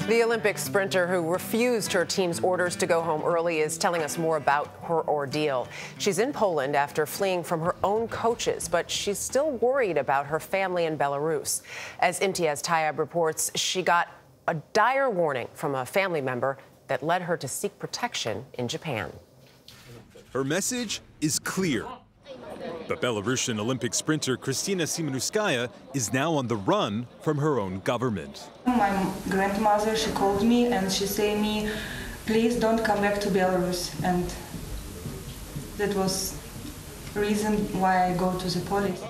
The Olympic sprinter who refused her team's orders to go home early is telling us more about her ordeal. She's in Poland after fleeing from her own coaches, but she's still worried about her family in Belarus. As Imtiaz Tyab reports, she got a dire warning from a family member that led her to seek protection in Japan. Her message is clear. The Belarusian Olympic sprinter Kristina Simonskaya is now on the run from her own government. My grandmother, she called me and she said me, please don't come back to Belarus. And that was the reason why I go to the police.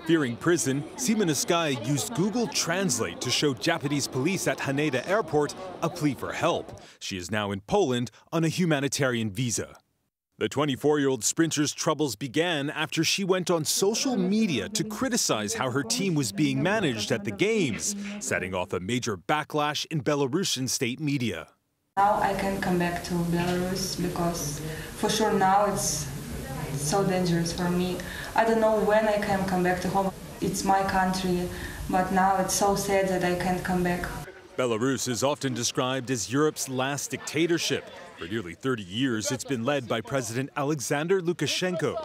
Fearing prison, Simonskaya used Google Translate to show Japanese police at Haneda Airport a plea for help. She is now in Poland on a humanitarian visa. The 24-year-old sprinter's troubles began after she went on social media to criticize how her team was being managed at the Games, setting off a major backlash in Belarusian state media. Now I can come back to Belarus because for sure now it's so dangerous for me. I don't know when I can come back to home. It's my country, but now it's so sad that I can't come back. Belarus is often described as Europe's last dictatorship. For nearly 30 years, it's been led by President Alexander Lukashenko.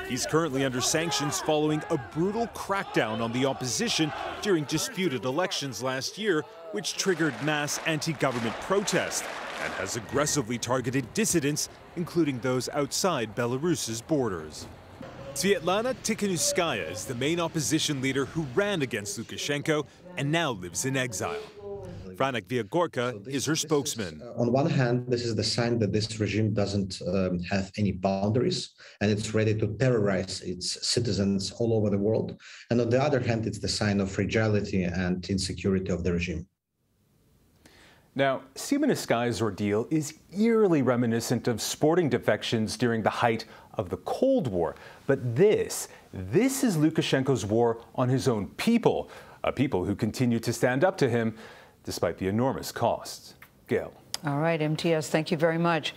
He's currently under sanctions following a brutal crackdown on the opposition during disputed elections last year, which triggered mass anti-government protest and has aggressively targeted dissidents, including those outside Belarus's borders. Svetlana Tikhanovskaya is the main opposition leader who ran against Lukashenko and now lives in exile. Franek Viagorka is her spokesman. On one hand, this is the sign that this regime doesn't have any boundaries and it's ready to terrorize its citizens all over the world. And on the other hand, it's the sign of fragility and insecurity of the regime. Now, Simonskaya's ordeal is eerily reminiscent of sporting defections during the height of the Cold War. But this is Lukashenko's war on his own people, a people who continue to stand up to him despite the enormous costs. Gayle. All right, Imtiaz, thank you very much.